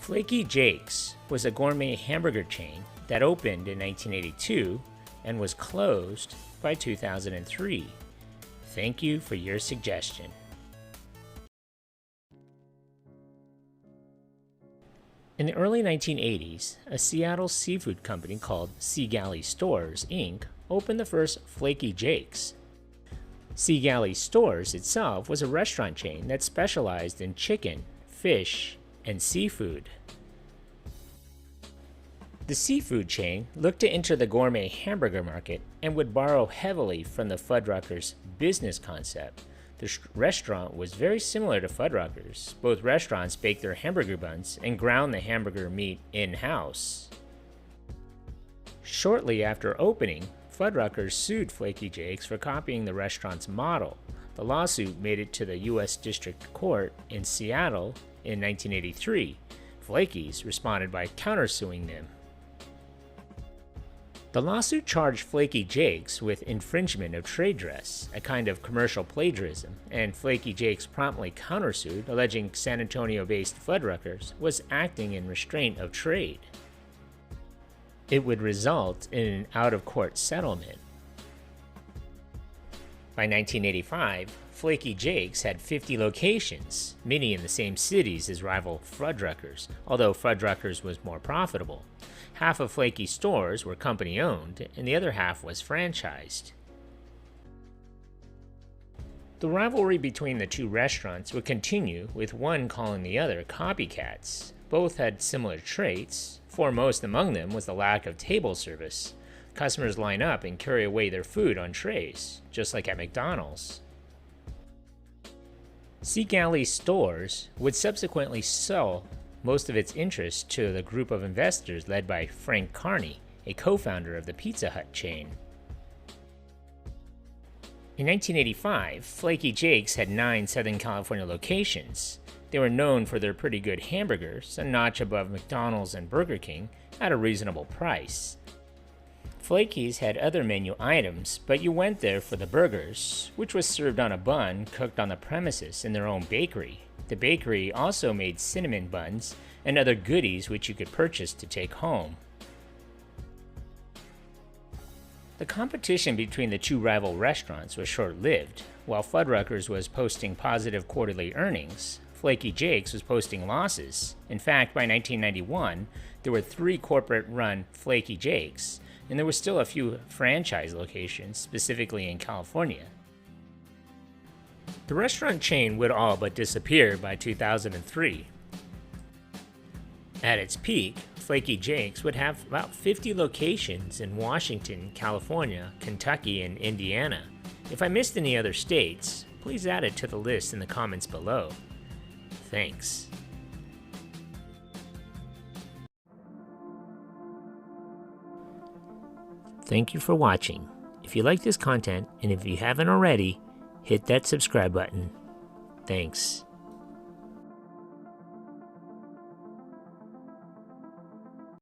Flakey Jake's was a gourmet hamburger chain that opened in 1982 and was closed by 2003. Thank you for your suggestion. In the early 1980s, a Seattle seafood company called Sea Galley Stores Inc. opened the first Flakey Jake's. Sea Galley Stores itself was a restaurant chain that specialized in chicken, fish, and seafood. The seafood chain looked to enter the gourmet hamburger market and would borrow heavily from the Fuddruckers business concept. The restaurant was very similar to Fuddruckers. Both restaurants baked their hamburger buns and ground the hamburger meat in-house. Shortly after opening, Fuddruckers sued Flakey Jake's for copying the restaurant's model. The lawsuit made it to the U.S. District Court in Seattle in 1983. Flakey's responded by countersuing them. The lawsuit charged Flakey Jake's with infringement of trade dress, a kind of commercial plagiarism, and Flakey Jake's promptly countersued, alleging San Antonio-based Fuddruckers was acting in restraint of trade. It would result in an out-of-court settlement. By 1985, Flakey Jake's had 50 locations, many in the same cities as rival Fuddruckers, although Fuddruckers was more profitable. Half of Flakey's stores were company-owned, and the other half was franchised. The rivalry between the two restaurants would continue, with one calling the other copycats. Both had similar traits. Foremost among them was the lack of table service. Customers line up and carry away their food on trays, just like at McDonald's. Sea Galley Stores would subsequently sell most of its interest to the group of investors led by Frank Carney, a co-founder of the Pizza Hut chain. In 1985, Flakey Jake's had 9 Southern California locations. They were known for their pretty good hamburgers, a notch above McDonald's and Burger King, at a reasonable price. Flakey's had other menu items, but you went there for the burgers, which was served on a bun cooked on the premises in their own bakery. The bakery also made cinnamon buns and other goodies which you could purchase to take home. The competition between the two rival restaurants was short-lived. While Fuddruckers was posting positive quarterly earnings, Flakey Jake's was posting losses. In fact, by 1991, there were 3 corporate-run Flakey Jake's, and there were still a few franchise locations, specifically in California. The restaurant chain would all but disappear by 2003. At its peak, Flakey Jake's would have about 50 locations in Washington, California, Kentucky, and Indiana. If I missed any other states, please add it to the list in the comments below. Thanks. Thank you for watching. If you like this content, and if you haven't already, hit that subscribe button. Thanks.